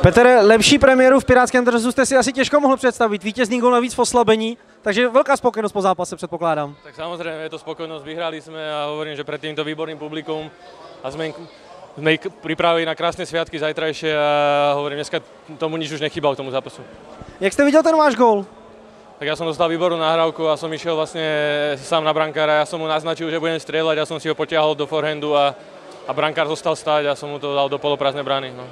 Petere, lepší premiéru v pirátském dresu jste si asi těžko mohl představit. Vítězný gól navíc v oslabení, takže velká spokojenost po zápase, předpokládám. Tak samozrejme, je to spokojnosť, vyhrali sme a hovorím, že pred týmto výborným publikum a sme ich pripravili na krásne sviatky zajtrajšie a hovorím, dneska tomu nič už nechýbalo k tomu zápasu. Jak jste viděl ten váš gól? Tak ja som dostal výbornú nahrávku a som išiel vlastne sám na brankára, ja som mu naznačil, že budem strieľať, ja som si ho potiahol do forehandu a brankár zostal stáť a som mu to dal do poloprázdnej brány. No.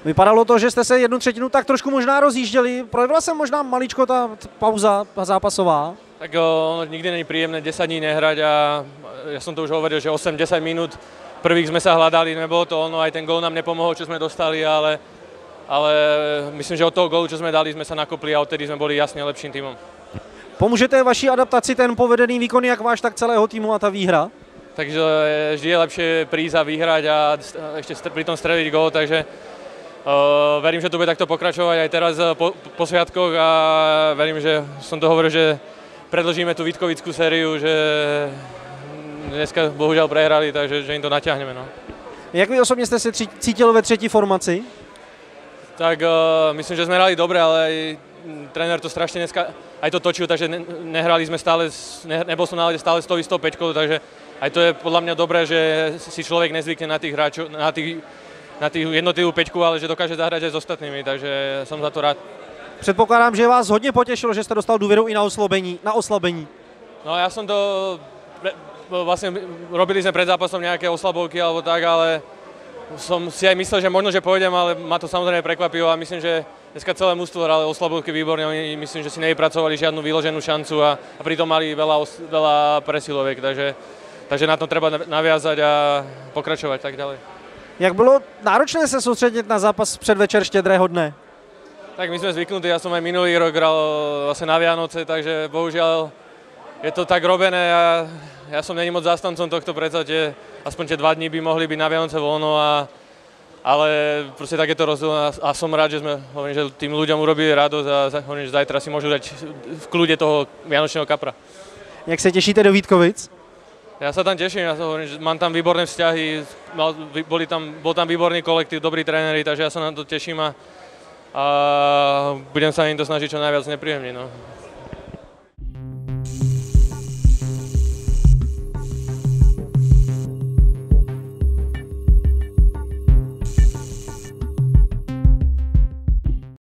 Vypadalo to, že jste se jednu třetinu tak trošku možná rozjížděli. Projevila se možná maličko ta pauza zápasová? Tak ono nikdy není príjemné 10 dní nehrať a ja som to už hovoril, že 8-10 minút prvých sme sa hľadali, nebolo to ono, aj ten gól nám nepomohol, čo sme dostali, ale myslím, že od toho gólu, čo sme dali, sme sa nakopli a odtedy sme boli jasne lepším týmom. Pomůže té vaší adaptaci ten povedený výkon jak váš, tak celého týmu a ta výhra? Takže vždy je lepšie prísť a vyhrať a ešte pri tom streliť gól, takže verím, že to bude takto pokračovať aj teraz po sviatkoch a verím, že som to hovoril, že predĺžíme tú Vítkovickú sériu, že dneska bohužiaľ prehrali, takže že im to natiahneme. No. Jak vy osobně jste se cítil ve třetí formaci? Tak myslím, že sme hrali dobre, ale aj tréner to strašne dneska aj to točil, takže nehrali sme stále, nebol som na lade stále s tou istou peťkou, takže aj to je podľa mňa dobré, že si človek nezvykne na tých hráčov, na tých jednotlivú peťku, ale že dokáže zahrať aj s ostatnými, takže som za to rád. Předpokládám, že vás hodně potěšilo, že jste dostal důvěru i na oslabení. No ja som to, vlastne robili sme pred zápasom nejaké oslabovky alebo tak, ale som si aj myslel, že možno, že pôjdem, ale ma to samozrejme prekvapilo a myslím, že dneska celé mužstvo hrali oslabovky výborne, oni myslím, že si nevypracovali žiadnu vyloženú šancu a pritom mali veľa presiloviek, takže na to treba naviazať a pokračovať tak ďalej. Jak bylo náročné se soustředit na zápas předvečer Štědrého dne? Tak my sme zvyknutí, ja som aj minulý rok hral vlastne na Vianoce, takže bohužiaľ je to tak robené a ja som není moc zástancom tohto, pretože aspoň tie 2 dní by mohli byť na Vianoce voľno, ale proste tak je to rozdiel a som rád, že sme hovorím, že tým ľuďom urobili radosť a hovorím, že zajtra si môžu dať v kľude toho vianočného kapra. Jak se těšíte do Vítkovic? Ja sa tam teším, ja hovorím, že mám tam výborné vzťahy, bol tam výborný kolektív, dobrí tréneri, takže ja sa na to teším a budem sa im to snažiť čo najviac nepríjemniť. No.